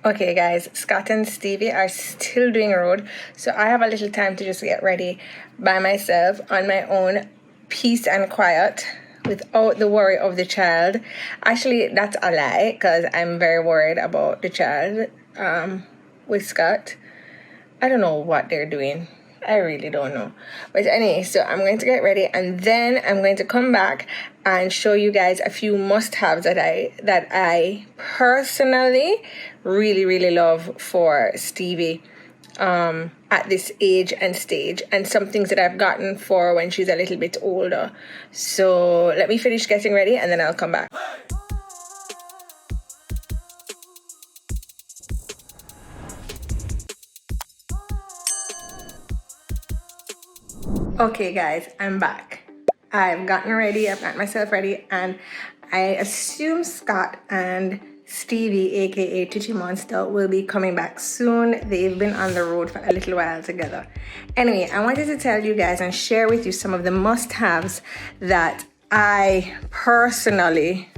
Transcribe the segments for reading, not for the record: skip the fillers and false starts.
Okay guys, Scott and Stevie are still doing road, so I have a little time to just get ready by myself on my own, peace and quiet, without the worry of the child. Actually, that's a lie, because I'm very worried about the child with Scott. I don't know what they're doing. I really don't know. But anyway, so I'm going to get ready, and then I'm going to come back and show you guys a few must-haves that I personally really love for Stevie at this age and stage, and some things that I've gotten for when she's a little bit older. So let me finish getting ready and then I'll come back. Okay guys, I'm back. I've gotten ready, I've got myself ready, and I assume Scott and Stevie, aka Titty Monster, will be coming back soon. They've been on the road for a little while together. Anyway, I wanted to tell you guys and share with you some of the must-haves that I personally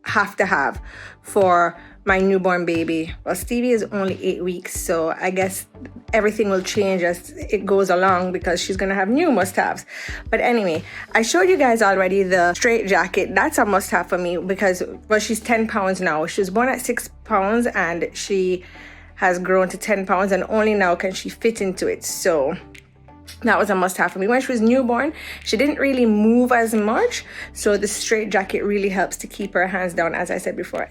have to have for my newborn baby. Well, Stevie is only 8 weeks, so I guess everything will change as it goes along because she's gonna have new must-haves. But anyway, I showed you guys already the straight jacket. That's a must-have for me because, well, she's 10 pounds now. She was born at 6 pounds and she has grown to 10 pounds, and only now can she fit into it. So that was a must-have for me. When she was newborn, she didn't really move as much, so the straight jacket really helps to keep her hands down, as I said before.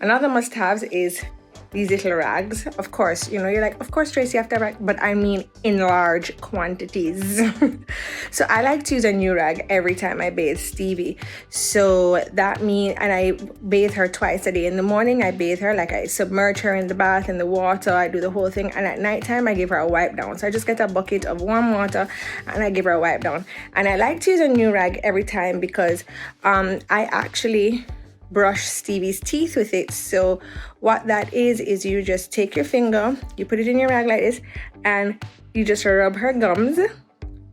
Another must-haves is these little rags. Of course, you know, you're like, of course, Traci, you have to have rag, but I mean in large quantities. So I like to use a new rag every time I bathe Stevie. So that means, and I bathe her twice a day. In the morning, I bathe her, like I submerge her in the bath, in the water, I do the whole thing. And at nighttime, I give her a wipe down. So I just get a bucket of warm water and I give her a wipe down. And I like to use a new rag every time because I actually brush Stevie's teeth with it. So what that is you just take your finger, you put it in your rag like this, and you just rub her gums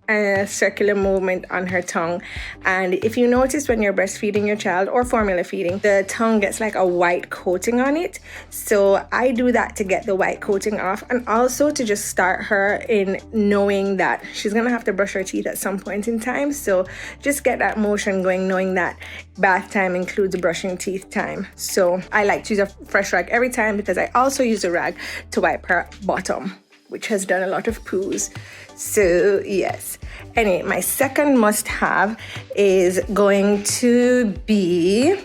and a circular movement on her tongue. And if you notice when you're breastfeeding your child or formula feeding, the tongue gets like a white coating on it. So I do that to get the white coating off, and also to just start her in knowing that she's gonna have to brush her teeth at some point in time. So just get that motion going, knowing that bath time includes brushing teeth time. So I like to use a fresh rag every time because I also use a rag to wipe her bottom, which has done a lot of poos. So yes. Anyway, my second must-have is going to be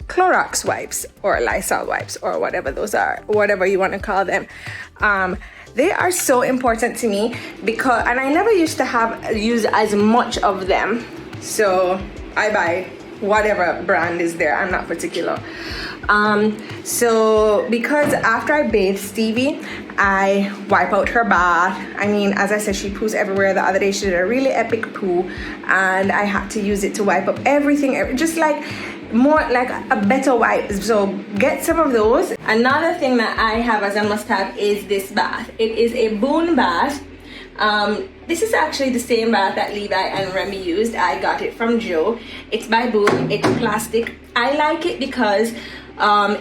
Clorox wipes or Lysol wipes or whatever those are, whatever you want to call them. They are so important to me because, and I never used to use as much of them. So I buy whatever brand is there, I'm not particular. So because after I bathe Stevie, I wipe out her bath. I mean, as I said, she poos everywhere. The other day she did a really epic poo and I had to use it to wipe up everything, just like more like a better wipe. So get some of those. Another thing that I have as a must-have is this bath. It is a Boon bath. This is actually the same bath that Levi and Remy used. I got it from Joe. It's by Boon. It's plastic. I like it because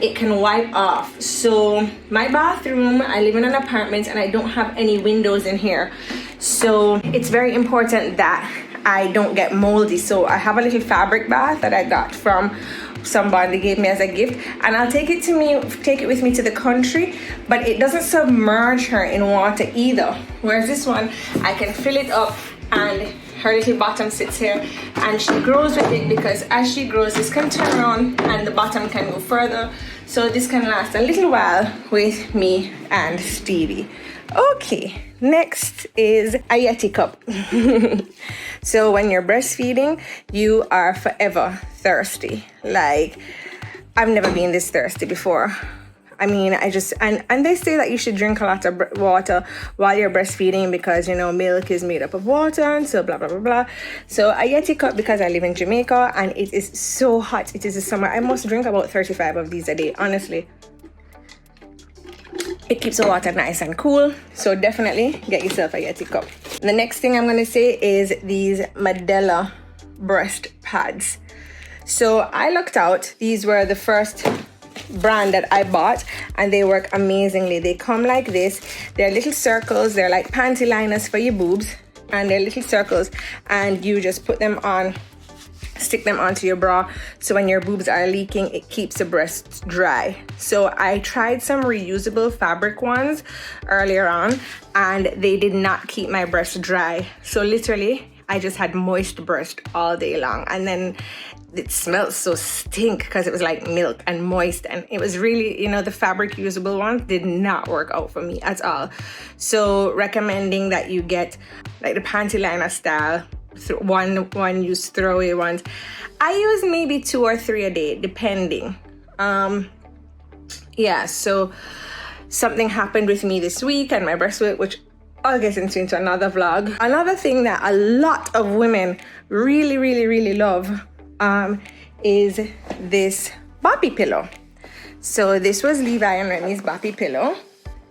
it can wipe off. So my bathroom, I live in an apartment and I don't have any windows in here. So it's very important that I don't get moldy. So I have a little fabric bath that I got from somebody gave me as a gift, and I'll take it with me to the country, but it doesn't submerge her in water either. Whereas this one, I can fill it up and her little bottom sits here and she grows with it, because as she grows, this can turn around and the bottom can go further. So this can last a little while with me and Stevie. Okay, next is a Yeti Cup. So when you're breastfeeding, you are forever thirsty. Like, I've never been this thirsty before. I mean, and they say that you should drink a lot of water while you're breastfeeding because, you know, milk is made up of water and so blah, blah, blah, blah. So a Yeti Cup, because I live in Jamaica and it is so hot. It is the summer. I must drink about 35 of these a day, honestly. It keeps the water nice and cool. So definitely get yourself a Yeti Cup. The next thing I'm going to say is these Medela breast pads. So I looked out. These were the first brand that I bought, and they work amazingly. They come like this. They're little circles. They're like panty liners for your boobs, and they're little circles, and you just put them on, stick them onto your bra, so when your boobs are leaking, it keeps the breasts dry. So I tried some reusable fabric ones earlier on, and they did not keep my breasts dry. So literally I just had moist breast all day long, and then it smelled so stink because it was like milk and moist, and it was really, you know, the fabric usable ones did not work out for me at all. So recommending that you get like the panty liner style, one use throwaway ones. I use maybe 2 or 3 a day depending. Yeah, so something happened with me this week and my breast weight, which I'll get into another vlog. Another thing that a lot of women really love is this Boppy pillow. So this was Levi and Remy's Boppy pillow,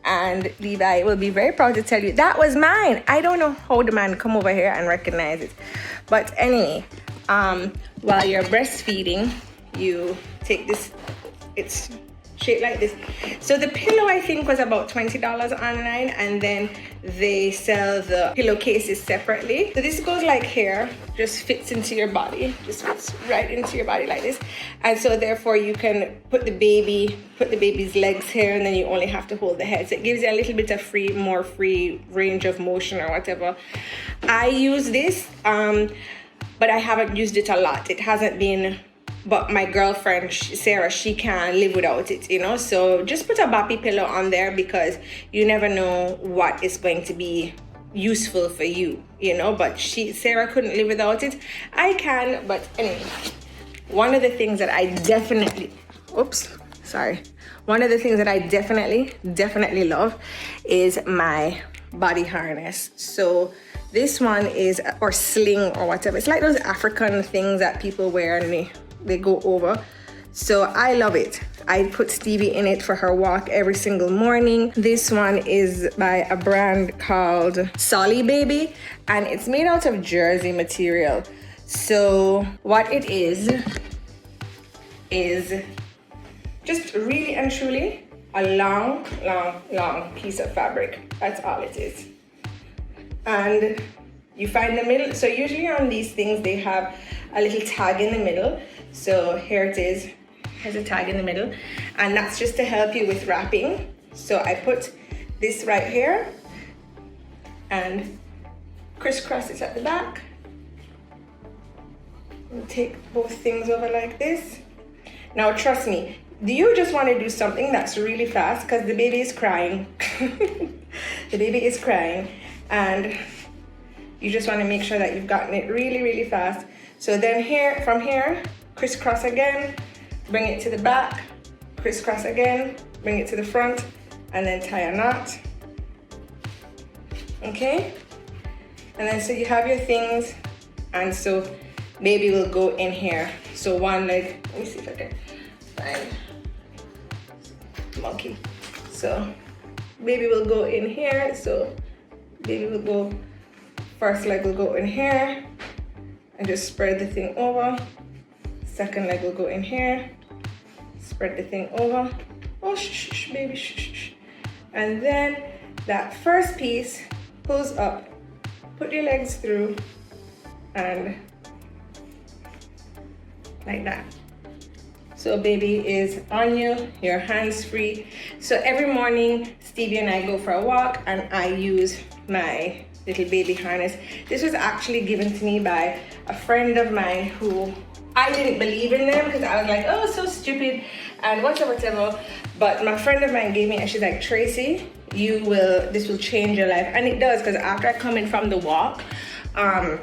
and Levi will be very proud to tell you that was mine. I don't know how the man come over here and recognize it, but anyway, while you're breastfeeding, you take this, it's shaped like this. So the pillow I think was about $20 online, and then they sell the pillowcases separately. So this goes like here, just fits into your body, just fits right into your body like this. And so therefore you can put the baby's legs here, and then you only have to hold the head. So it gives you a little bit of more free range of motion or whatever. I use this, but I haven't used it a lot. It hasn't been, but my girlfriend Sarah, she can't live without it, you know. So just put a Boppy pillow on there, because you never know what is going to be useful for you, you know. But Sarah couldn't live without it. I can, but anyway, one of the things that I definitely love is my body harness. So this one is, or sling or whatever, it's like those African things that people wear and they go over. So I love it. I put Stevie in it for her walk every single morning. This one is by a brand called Solly Baby, and it's made out of jersey material. So what it is just really and truly a long piece of fabric. That's all it is. And you find the middle. So usually on these things they have a little tag in the middle. So here it is, there's a tag in the middle, and that's just to help you with wrapping. So I put this right here and crisscross it at the back, and take both things over like this. Now trust me, do you just want to do something that's really fast, because the baby is crying. The baby is crying, and you just want to make sure that you've gotten it really fast. So then here, from here, crisscross again, bring it to the back, crisscross again, bring it to the front, and then tie a knot. Okay? And then so you have your things, and so baby will go in here. So one leg, let me see if I can find monkey. So baby will go in here. So baby will go, first leg will go in here and just spread the thing over. Second leg will go in here, spread the thing over. Oh, shh, baby, shh. And then that first piece pulls up, put your legs through, and like that. So baby is on you, your hands free. So every morning, Stevie and I go for a walk, and I use my little baby harness. This was actually given to me by a friend of mine who, I didn't believe in them because I was like, oh, so stupid and whatever. But my friend of mine gave me, and she's like, Traci, this will change your life. And it does, because after I come in from the walk, I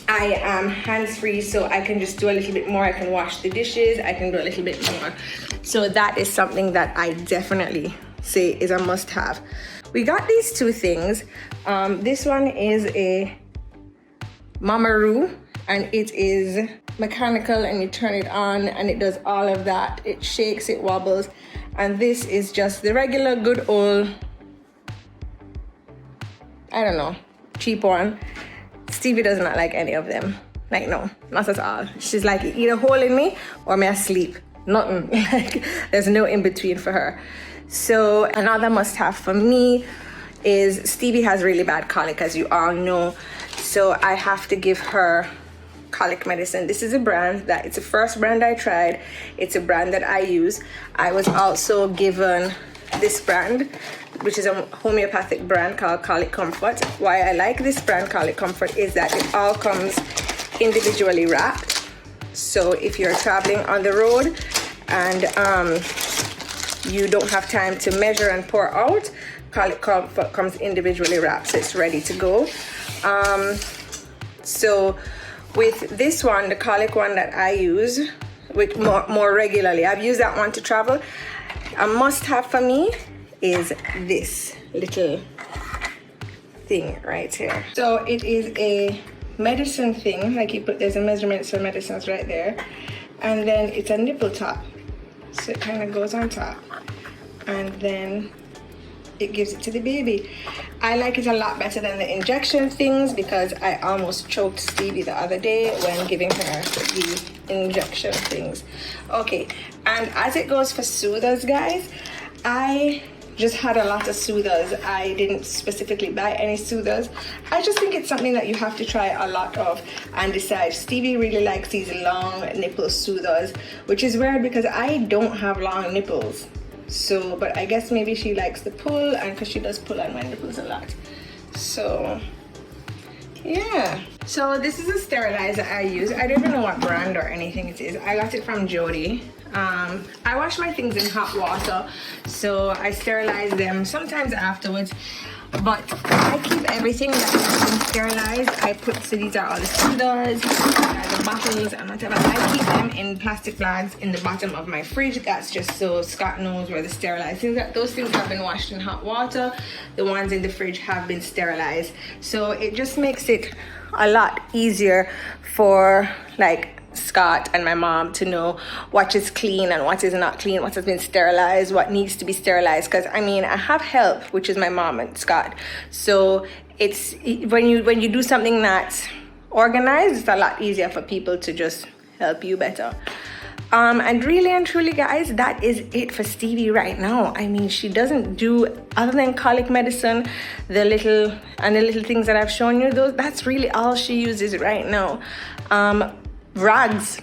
am hands-free, so I can just do a little bit more. I can wash the dishes, I can do a little bit more. So that is something that I definitely say is a must-have. We got these two things. This one is a mamaroo, and it is mechanical, and you turn it on and it does all of that. It shakes, it wobbles. And this is just the regular good old, I don't know, cheap one. Stevie does not like any of them. Like, no, not at all. She's like, either holding me or me asleep. nothing. Like, there's no in between for her. So another must have for me is Stevie has really bad colic, as you all know. So I have to give her colic medicine. This is a brand that, it's the first brand I tried. It's a brand that I use. I was also given this brand, which is a homeopathic brand called ColicComfort. Why I like this brand ColicComfort is that it all comes individually wrapped. So if you're traveling on the road and you don't have time to measure and pour out, ColicComfort comes individually wrapped, so it's ready to go. So with this one, the colic one that I use with more regularly, I've used that one to travel. A must-have for me is this little thing right here. So it is a medicine thing, like you put, there's a measurement for medicines right there, and then it's a nipple top, so it kind of goes on top, and then it gives it to the baby. I like it a lot better than the injection things because I almost choked Stevie the other day when giving her the injection things. Okay, and as it goes for soothers, guys, I just had a lot of soothers. I didn't specifically buy any soothers. I just think it's something that you have to try a lot of and decide. Stevie really likes these long nipple soothers, which is weird because I don't have long nipples. So, but I guess maybe she likes the pull, and because she does pull on my nipples a lot. So, yeah. So this is a sterilizer I use. I don't even know what brand or anything it is. I got it from Jodi. I wash my things in hot water, so I sterilize them sometimes afterwards. But I keep everything that has been sterilized. I put, so these are all the soothers, the bottles and whatever. I keep them in plastic bags in the bottom of my fridge. That's just so Scott knows where the sterilized things are. Those things have been washed in hot water. The ones in the fridge have been sterilized. So it just makes it a lot easier for like Scott and my mom to know what is clean and what is not clean, what has been sterilized, what needs to be sterilized. Because I mean, I have help, which is my mom and Scott. So it's when you do something that's organized, it's a lot easier for people to just help you better. And really and truly, guys, that is it for Stevie right now. I mean, she doesn't do, other than colic medicine, the little things that I've shown you, that's really all she uses right now. Rags,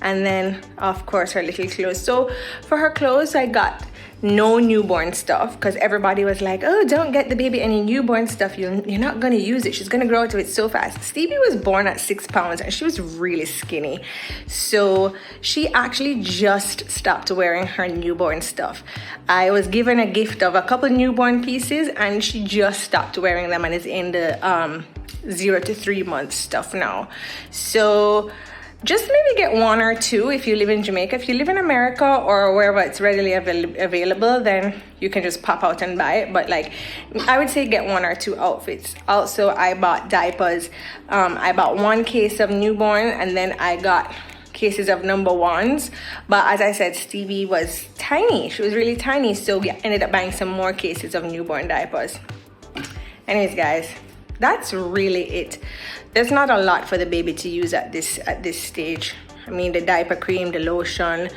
and then of course her little clothes. So for her clothes, I got no newborn stuff because everybody was like, oh, don't get the baby any newborn stuff, you're not gonna use it, she's gonna grow out of it so fast. Stevie was born at 6 pounds and she was really skinny, so she actually just stopped wearing her newborn stuff. I was given a gift of a couple newborn pieces and she just stopped wearing them and is in the 0 to 3 month stuff now. So just maybe get 1 or 2 if you live in Jamaica. If you live in America or wherever it's readily available, then you can just pop out and buy it. But like, I would say get 1 or 2 outfits. Also, I bought diapers. I bought 1 case of newborn and then I got cases of number 1s. But as I said, Stevie was tiny. She was really tiny. So we ended up buying some more cases of newborn diapers. Anyways, guys, that's really it. There's not a lot for the baby to use at this stage. I mean, the diaper cream, the lotion,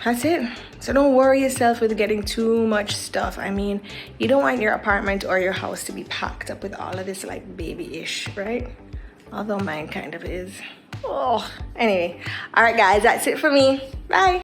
that's it. So don't worry yourself with getting too much stuff. I mean, you don't want your apartment or your house to be packed up with all of this like baby-ish, right? Although mine kind of is. Oh, anyway. All right, guys, that's it for me. Bye.